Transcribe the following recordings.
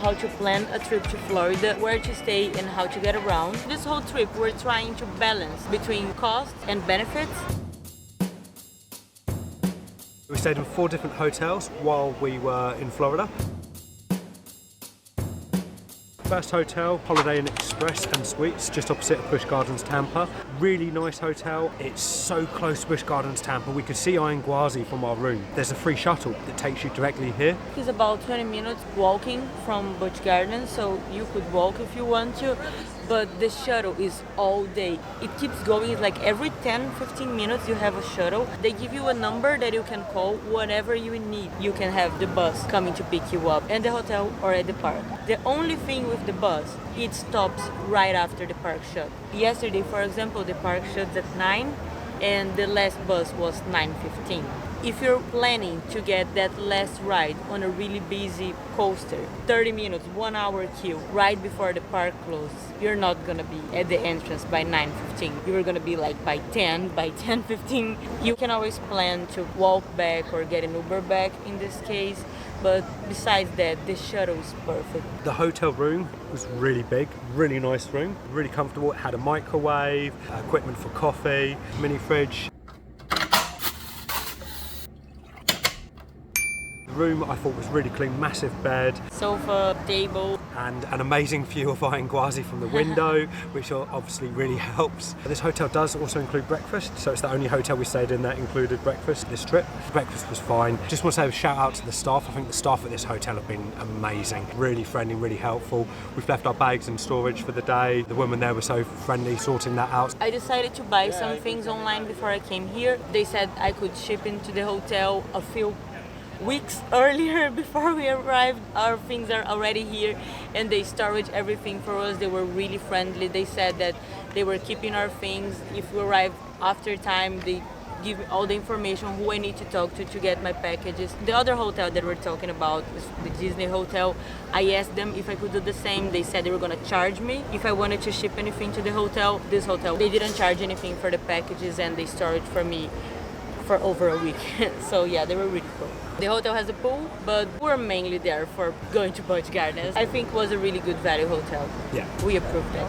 how to plan a trip to Florida, where to stay and how to get around. This whole trip we're trying to balance between cost and benefits. We stayed in 4 different hotels while we were in Florida. First hotel, Holiday Inn Express and Suites, just opposite of Busch Gardens, Tampa. Really nice hotel. It's so close to Busch Gardens, Tampa. We could see Gwazi from our room. There's a free shuttle that takes you directly here. It's about 20 minutes walking from Busch Gardens, so you could walk if you want to. But the shuttle is all day. It keeps going. It's like every 10-15 minutes you have a shuttle. They give you a number that you can call whatever you need. You can have the bus coming to pick you up at the hotel or at the park. The only thing with the bus, it stops right after the park shut. Yesterday, for example, the park shuts at 9 and the last bus was 9:15. If you're planning to get that last ride on a really busy coaster, 30 minutes, 1 hour queue, right before the park closes, you're not gonna be at the entrance by 9:15. You're gonna be like by 10, by 10:15. You can always plan to walk back or get an Uber back in this case. But besides that, the shuttle is perfect. The hotel room was really big, really nice room, really comfortable. It had a microwave, equipment for coffee, mini fridge. The room I thought was really clean, massive bed. Sofa, table. And an amazing view of Gwazi from the window, which obviously really helps. This hotel does also include breakfast, so it's the only hotel we stayed in that included breakfast this trip. Breakfast was fine. Just want to say a shout out to the staff. I think the staff at this hotel have been amazing, really friendly, really helpful. We've left our bags in storage for the day. The women there were so friendly sorting that out. I decided to buy some things online before I came here. They said I could ship into the hotel a few weeks earlier before we arrived. Our things are already here and they storage everything for us. They were really friendly. They said that they were keeping our things. If we arrive after time, they give me all the information who I need to talk to get my packages. The other hotel that we're talking about is the Disney hotel. I asked them if I could do the same. They said they were gonna charge me if I wanted to ship anything to the hotel. This hotel, they didn't charge anything for the packages and they stored for me for over a week. So yeah, they were really cool. The hotel has a pool, but we're mainly there for going to Busch Gardens. I think it was a really good value hotel. Yeah. We approved it.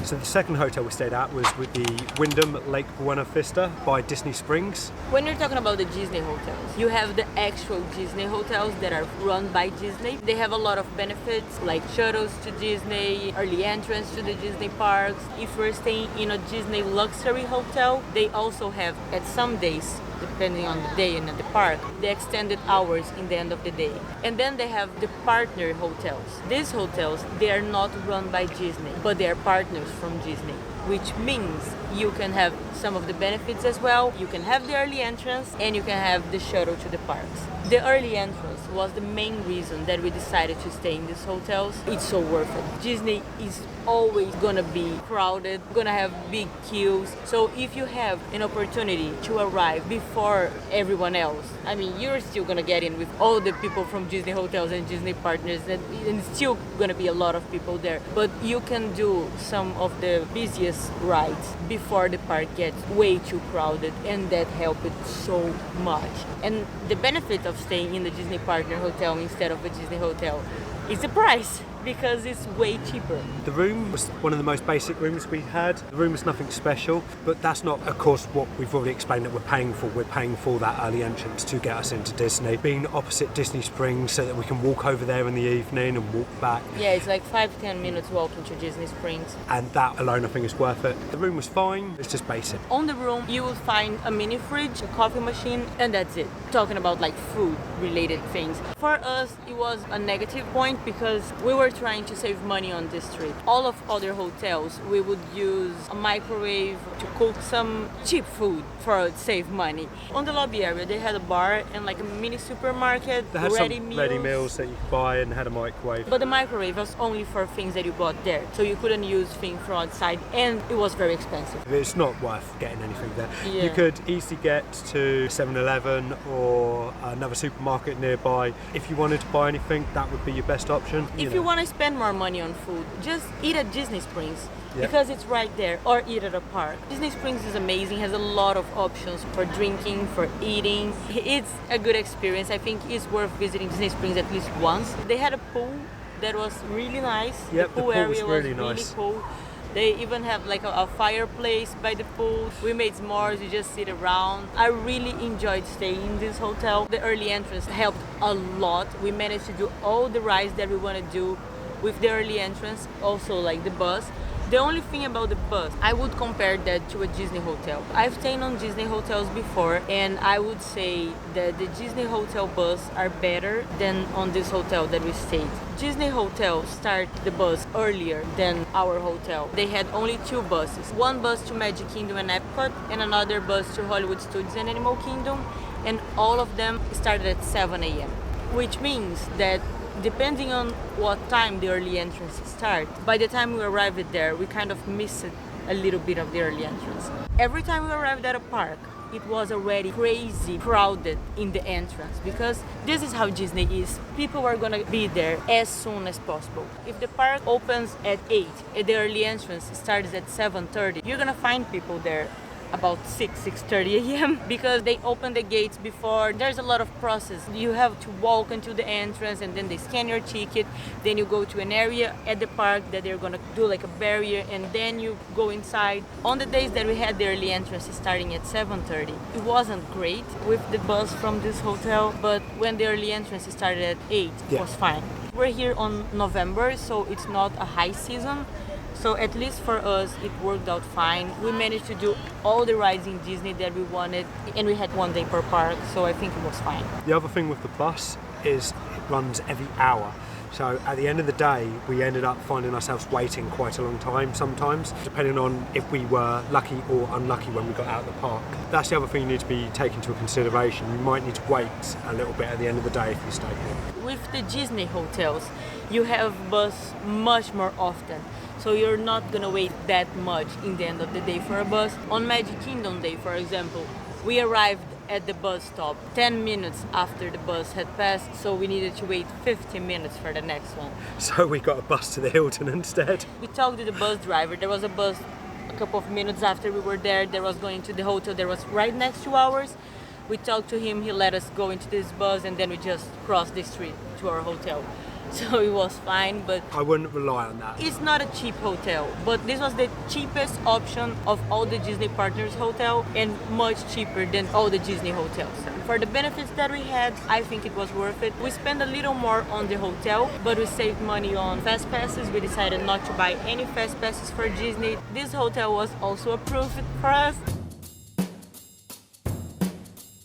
So the second hotel we stayed at was with the Wyndham Lake Buena Vista by Disney Springs. When you're talking about the Disney hotels, you have the actual Disney hotels that are run by Disney. They have a lot of benefits like shuttles to Disney, early entrance to the Disney parks. If we're staying in a Disney luxury hotel, they also have at some days, depending on the day and at the park, the extended hours in the end of the day. And then they have the partner hotels. These hotels, they are not run by Disney, but they are partners from Disney, which means you can have some of the benefits as well. You can have the early entrance and you can have the shuttle to the parks. The early entrance was the main reason that we decided to stay in these hotels. It's so worth it. Disney is always gonna be crowded, gonna have big queues. So if you have an opportunity to arrive before everyone else, I mean, you're still gonna get in with all the people from Disney hotels and Disney partners, and it's still gonna be a lot of people there. But you can do some of the busiest rides before the park gets way too crowded, and that helped it so much. And the benefit of staying in the Disney partner hotel instead of a Disney hotel is the price, because it's way cheaper. The room was one of the most basic rooms we had. The room was nothing special, but that's not, of course, what we've already explained that we're paying for. We're paying for that early entrance to get us into Disney. Being opposite Disney Springs so that we can walk over there in the evening and walk back. Yeah, it's like 5-10 minutes walking to Disney Springs. And that alone, I think, is worth it. The room was fine, it's just basic. On the room, you will find a mini fridge, a coffee machine, and that's it. Talking about like food related things. For us, it was a negative point because we were trying to save money on this trip. All of other hotels, we would use a microwave to cook some cheap food for save money. On the lobby area, they had a bar and like a mini supermarket, They had ready some meals. ready meals that you could buy and had a microwave. But the microwave was only for things that you bought there, so you couldn't use things from outside, and it was very expensive. It's not worth getting anything there. Yeah. You could easily get to 7-Eleven or another supermarket nearby. If you wanted to buy anything, that would be your best cheapest option. If you want to spend more money on food, just eat at Disney Springs. Yeah. Because it's right there, or eat at a park. Disney Springs is amazing, has a lot of options for drinking, for eating. It's a good experience. I think it's worth visiting Disney Springs at least once. They had a pool that was really nice. Yep, the pool area was really really nice. cool. They even have like a fireplace by the pool. We made s'mores, you just sit around. I really enjoyed staying in this hotel. The early entrance helped a lot. We managed to do all the rides that we want to do with the early entrance, also like the bus. The only thing about the bus, I would compare that to a Disney hotel. I've stayed on Disney hotels before, and I would say that the Disney hotel bus are better than on this hotel that we stayed. Disney hotels start the bus earlier than our hotel. They had only 2 buses. One bus to Magic Kingdom and Epcot, and another bus to Hollywood Studios and Animal Kingdom, and all of them started at 7 a.m. Which means that depending on what time the early entrance start, by the time we arrived there, we kind of missed a little bit of the early entrance. Every time we arrived at a park, it was already crazy crowded in the entrance, because this is how Disney is. People are gonna be there as soon as possible. If the park opens at 8 and the early entrance starts at 7:30, you're gonna find people there about 6:30 a.m. because they open the gates before. There's a lot of process. You have to walk into the entrance, and then they scan your ticket. Then you go to an area at the park that they're gonna do like a barrier, and then you go inside. On the days that we had the early entrance starting at 7:30, it wasn't great with the bus from this hotel, but when the early entrance started at 8, it was fine. We're here on November, so it's not a high season. So at least for us, it worked out fine. We managed to do all the rides in Disney that we wanted, and we had 1 day per park, so I think it was fine. The other thing with the bus is it runs every hour. So at the end of the day, we ended up finding ourselves waiting quite a long time sometimes, depending on if we were lucky or unlucky when we got out of the park. That's the other thing you need to be taken into consideration. You might need to wait a little bit at the end of the day if you stay here. With the Disney hotels, you have bus much more often. So you're not gonna wait that much in the end of the day for a bus. On Magic Kingdom Day, for example, we arrived at the bus stop 10 minutes after the bus had passed, so we needed to wait 50 minutes for the next one. So we got a bus to the Hilton instead. We talked to the bus driver. There was a bus a couple of minutes after we were there that was going to the hotel that was right next to ours. We talked to him, he let us go into this bus, and then we just crossed the street to our hotel. So it was fine, but I wouldn't rely on that. it's not a cheap hotel, but this was the cheapest option of all the Disney Partners hotel, and much cheaper than all the Disney hotels. For the benefits that we had, I think it was worth it. We spent a little more on the hotel, but we saved money on fast passes. We decided not to buy any fast passes for Disney. This hotel was also approved for us.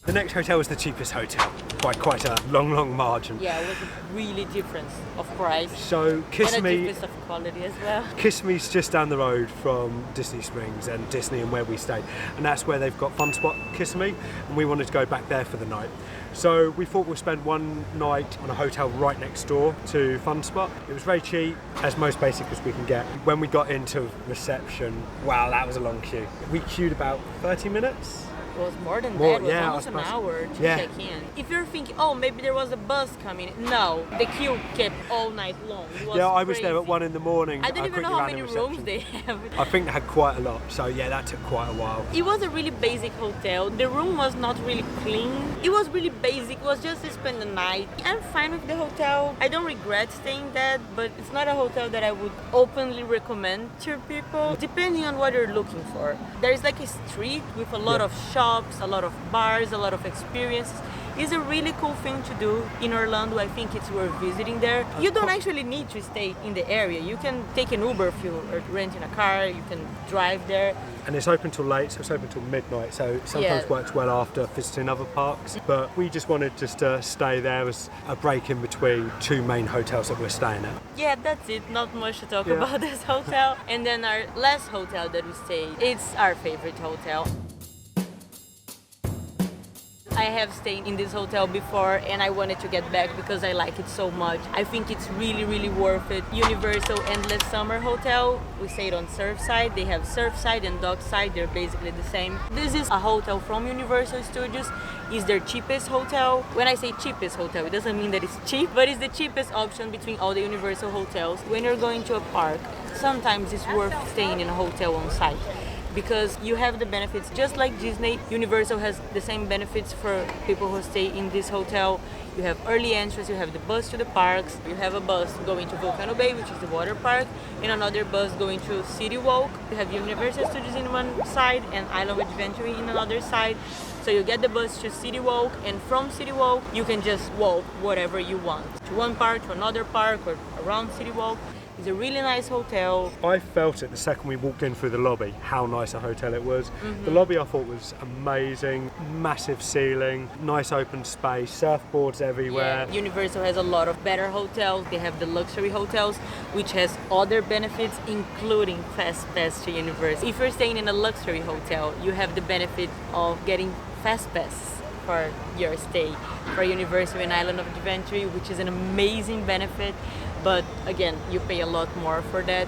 The next hotel was the cheapest hotel by quite a long margin. Yeah, it was a really difference of price. So And a Kissimmee, difference of quality as well. Kissimmee's just down the road from Disney Springs and Disney and where we stayed, and that's where they've got Fun Spot Kissimmee, and we wanted to go back there for the night. So we thought we'll spend one night on a hotel right next door to Fun Spot. It was very cheap, as most basic as we can get. When we got into reception, wow, that was a long queue. We queued about 30 minutes. It was more than More, that. It was yeah, almost I an suppose. hour to Yeah. check in. If you're thinking, oh, maybe there was a bus coming, no, the queue kept all night long. It was Yeah, I was there at crazy. 1 in the morning. I don't even quickly know how ran many in rooms reception. they have. I think they had quite a lot, so yeah, that took quite a while. It was a really basic hotel. The room was not really clean. It was really basic. It was just to spend the night. I'm fine with the hotel. I don't regret staying there, but it's not a hotel that I would openly recommend to people, depending on what you're looking for. There is like a street with a lot Yeah. of shops, a lot of bars, a lot of experiences. It's a really cool thing to do in Orlando. I think it's worth visiting there. You don't actually need to stay in the area. You can take an Uber if you are renting a car. You can drive there. And it's open till late, so it's open till midnight, so it sometimes Yeah. works well after visiting other parks. But we just wanted just to stay there as a break in between 2 main hotels that we're staying at. Yeah, that's it. Not much to talk Yeah. about this hotel. And then our last hotel that we stayed, it's our favorite hotel. I have stayed in this hotel before and I wanted to get back because I like it so much. I think it's really, really worth it. Universal Endless Summer Hotel. We stayed on Surfside. They have Surfside and Dockside. They're basically the same. This is a hotel from Universal Studios. It's their cheapest hotel. When I say cheapest hotel, it doesn't mean that it's cheap, but it's the cheapest option between all the Universal hotels. When you're going to a park, sometimes it's worth staying in a hotel on site, because you have the benefits. Just like Disney, Universal has the same benefits for people who stay in this hotel. You have early entrance, you have the bus to the parks, you have a bus going to Volcano Bay, which is the water park, and another bus going to City Walk. You have Universal Studios in one side and Island of Adventure in another side. So you get the bus to City Walk, and from City Walk, you can just walk whatever you want. To one park, to another park, or around City Walk. It's a really nice hotel. I felt it the second we walked in through the lobby, how nice a hotel it was. The lobby I thought was amazing, massive ceiling, nice open space, surfboards everywhere. Yeah, Universal has a lot of better hotels. They have the luxury hotels, which has other benefits, including fast pass to Universal. If you're staying in a luxury hotel, you have the benefit of getting fast pass for your stay for Universal and Island of Adventure, which is an amazing benefit. But again, you pay a lot more for that.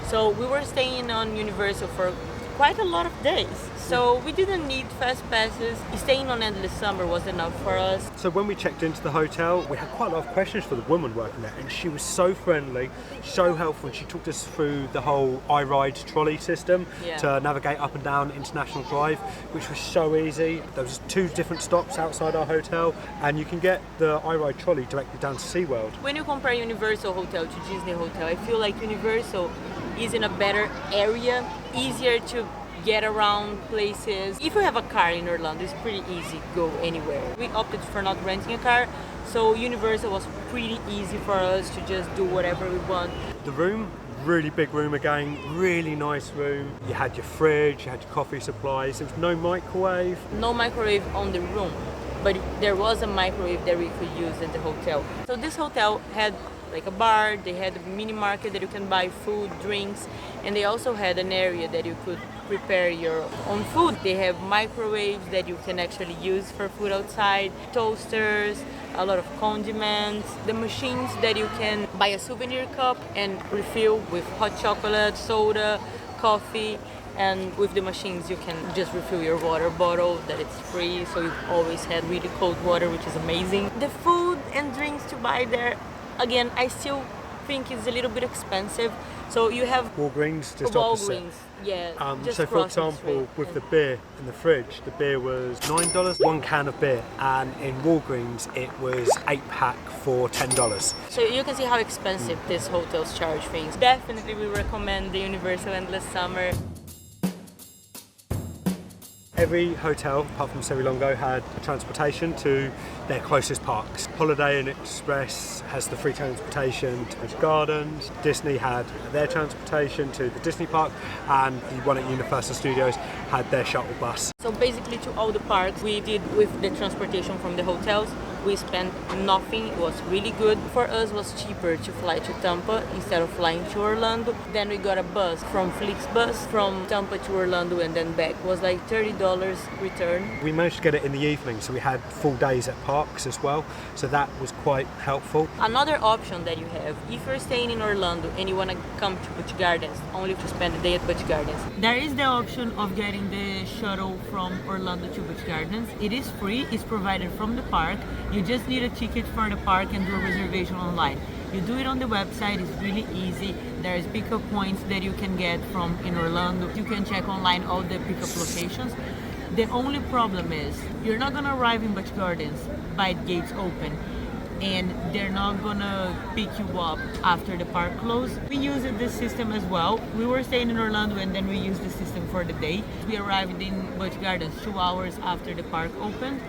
So we were staying on Universal for quite a lot of days. So we didn't need fast passes. Staying on Endless Summer was enough for us. So when we checked into the hotel, we had quite a lot of questions for the woman working there, and she was so friendly, so helpful, and she talked us through the whole iRide trolley system to navigate up and down International Drive, which was so easy. There was 2 different stops outside our hotel, and you can get the iRide trolley directly down to SeaWorld. When you compare Universal Hotel to Disney Hotel, I feel like Universal is in a better area, easier to get around places. If you have a car in Orlando, it's pretty easy to go anywhere. We opted for not renting a car, so Universal was pretty easy for us to just do whatever we want. The room, really big room again, really nice room. You had your fridge, you had your coffee supplies, there was no microwave. No microwave on the room, but there was a microwave that we could use in the hotel. So this hotel had like a bar, they had a mini market that you can buy food, drinks, and they also had an area that you could prepare your own food. They have microwaves that you can actually use for food outside, toasters, a lot of condiments, the machines that you can buy a souvenir cup and refill with hot chocolate, soda, coffee, and with the machines you can just refill your water bottle, that it's free, so you always had really cold water, which is amazing. The food and drinks to buy there, again, I still think it's a little bit expensive. So you have Walgreens just opposite. Yeah. Just so for example, with the beer in the fridge, the beer was $9, 1 can of beer, and in Walgreens it was 8-pack for $10. So you can see how expensive these hotels charge things. Definitely we recommend the Universal Endless Summer. Every hotel, apart from Seralago, had transportation to their closest parks. Holiday Inn Express has the free transportation to Busch Gardens. Disney had their transportation to the Disney park, and the one at Universal Studios had their shuttle bus. So basically to all the parks we did with the transportation from the hotels. We spent nothing. It was really good. For us it was cheaper to fly to Tampa instead of flying to Orlando. Then we got a bus from Flixbus from Tampa to Orlando and then back. It was like $30 return. We managed to get it in the evening, so we had full days at parks as well, so that was quite helpful. Another option that you have, if you're staying in Orlando and you want to come to Busch Gardens, only to spend the day at Busch Gardens, there is the option of getting the shuttle from Orlando to Busch Gardens. It is free, it's provided from the park. You just need a ticket for the park and do a reservation online. You do it on the website, it's really easy. There's pickup points that you can get from in Orlando. You can check online all the pickup locations. The only problem is you're not gonna arrive in Busch Gardens by gates open, and they're not gonna pick you up after the park closed. We used this system as well. We were staying in Orlando and then we used the system for the day. We arrived in Busch Gardens 2 hours after the park opened,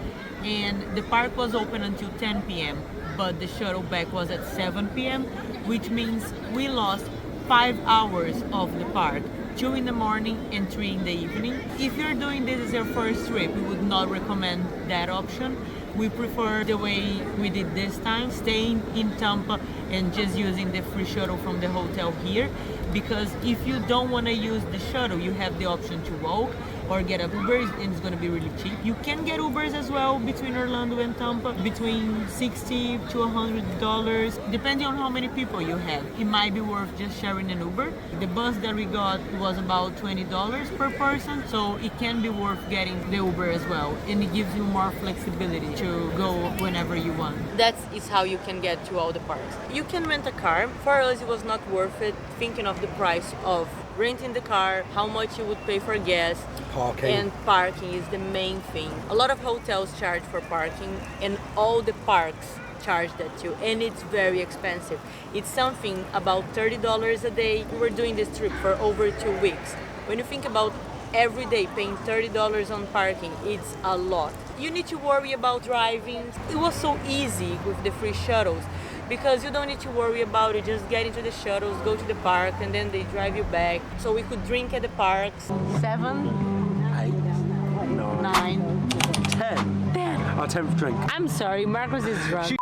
and the park was open until 10 p.m. but the shuttle back was at 7 p.m. which means we lost 5 hours of the park. 2 in the morning and 3 in the evening. If you're doing this as your first trip, we would not recommend that option. We prefer the way we did this time, staying in Tampa and just using the free shuttle from the hotel here, because if you don't want to use the shuttle, you have the option to walk. or get a Uber, and it's gonna be really cheap. You can get Ubers as well between Orlando and Tampa, between $60 to $100, depending on how many people you have. It might be worth just sharing an Uber. The bus that we got was about $20 per person, so it can be worth getting the Uber as well, and it gives you more flexibility to go whenever you want. That is how you can get to all the parks. You can rent a car. For us, it was not worth it, thinking of the price of renting the car, how much you would pay for gas. Parking. And parking is the main thing. A lot of hotels charge for parking, and all the parks charge that too, and it's very expensive. It's something about $30 a day. We were doing this trip for over 2 weeks. When you think about every day paying $30 on parking, it's a lot. You need to worry about driving. It was so easy with the free shuttles, because you don't need to worry about it. Just get into the shuttles, go to the park, and then they drive you back. So we could drink at the parks. 7, 8, 9, 10. Our 10th drink. I'm sorry, Marcos is drunk.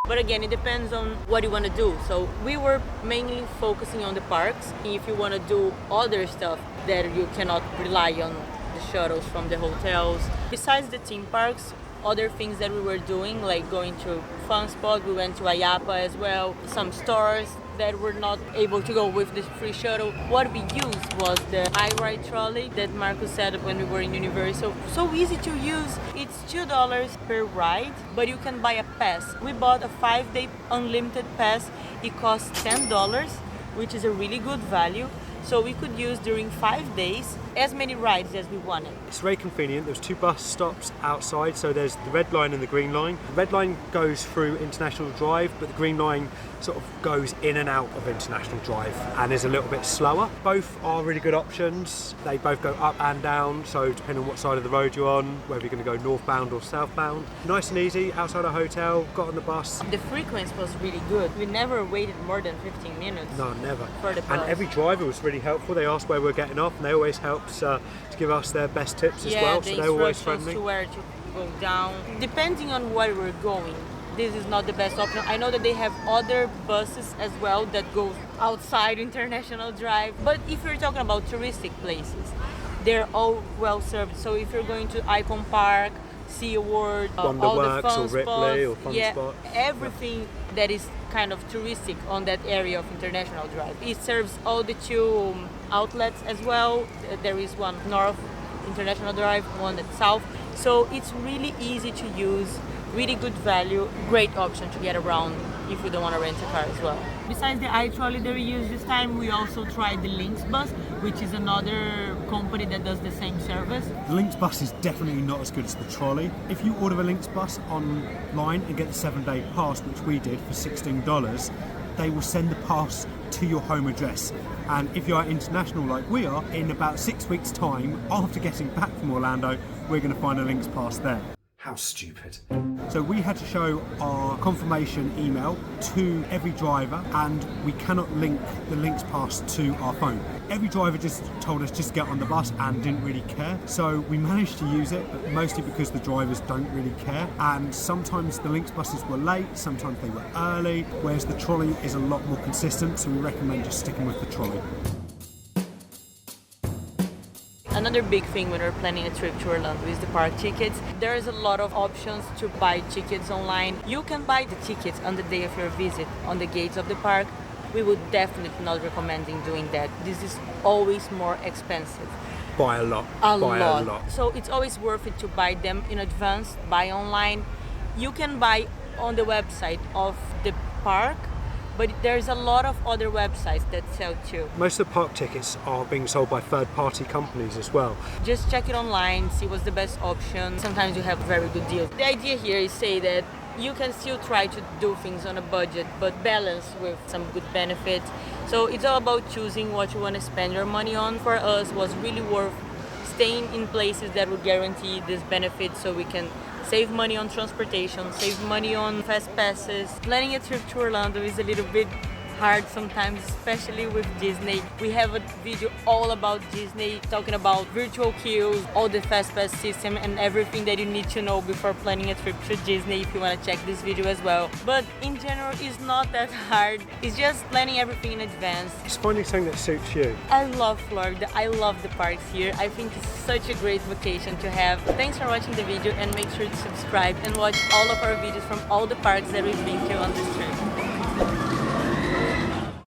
But again, it depends on what you want to do. So we were mainly focusing on the parks. If you want to do other stuff that you cannot rely on the shuttles from the hotels. Besides the theme parks, other things that we were doing, like going to Fun Spot, we went to Ayapa as well, some stores that were not able to go with the free shuttle. What we used was the iRide trolley that Marcus said when we were in Universal. So easy to use. It's $2 per ride, but you can buy a pass. We bought a 5-day unlimited pass. It costs $10, which is a really good value. So we could use during 5 days as many rides as we wanted. It's very convenient. There's 2 bus stops outside, so there's the red line and the green line. The red line goes through International Drive, but the green line sort of goes in and out of International Drive and is a little bit slower. Both are really good options. They both go up and down, so depending on what side of the road you're on, whether you're going to go northbound or southbound. Nice and easy, outside a hotel, got on the bus. The frequency was really good. We never waited more than 15 minutes. No, never. For the bus. And every driver was really helpful. They asked where we're getting off, and they always help to give us their best tips as well, so they're always friendly. To where to go down. Depending on where we're going, this is not the best option. I know that they have other buses as well that go outside International Drive, but if you're talking about touristic places, they're all well served. So if you're going to Icon Park, SeaWorld, all the fun or Ripley or Fun Spot, everything that is kind of touristic on that area of International Drive. It serves all the 2 outlets as well. There is one north International Drive, one at south. So it's really easy to use, really good value, great option to get around if you don't want to rent a car as well. Besides the iTrolley that we used this time, we also tried the Lynx bus, which is another company that does the same service. The Lynx bus is definitely not as good as the trolley. If you order a Lynx bus online and get the 7-day pass, which we did for $16, they will send the pass to your home address. And if you are international like we are, in about 6 weeks' time, after getting back from Orlando, we're going to find a Lynx pass there. How stupid. So we had to show our confirmation email to every driver, and we cannot link the Lynx pass to our phone. Every driver just told us just get on the bus and didn't really care. So we managed to use it, but mostly because the drivers don't really care. And sometimes the Lynx buses were late, sometimes they were early, whereas the trolley is a lot more consistent, so we recommend just sticking with the trolley. Another big thing when we're planning a trip to Orlando is the park tickets. There's a lot of options to buy tickets online. You can buy the tickets on the day of your visit on the gates of the park. We would definitely not recommend doing that. This is always more expensive. By a lot. A lot. So it's always worth it to buy them in advance, buy online. You can buy on the website of the park, but there's a lot of other websites that sell too. Most of the park tickets are being sold by third-party companies as well. Just check it online, see what's the best option. Sometimes you have very good deals. The idea here is say that you can still try to do things on a budget, but balance with some good benefits. So it's all about choosing what you want to spend your money on. For us, was really worth staying in places that would guarantee this benefit, so we can save money on transportation, save money on fast passes. Planning a trip to Orlando is a little bit hard sometimes, especially with Disney. We have a video all about Disney, talking about virtual queues, all the fast pass system, and everything that you need to know before planning a trip to Disney, if you want to check this video as well. But in general, it's not that hard. It's just planning everything in advance. It's finding something that suits you. I love Florida. I love the parks here. I think it's such a great vacation to have. Thanks for watching the video, and make sure to subscribe and watch all of our videos from all the parks that we've been to on this trip.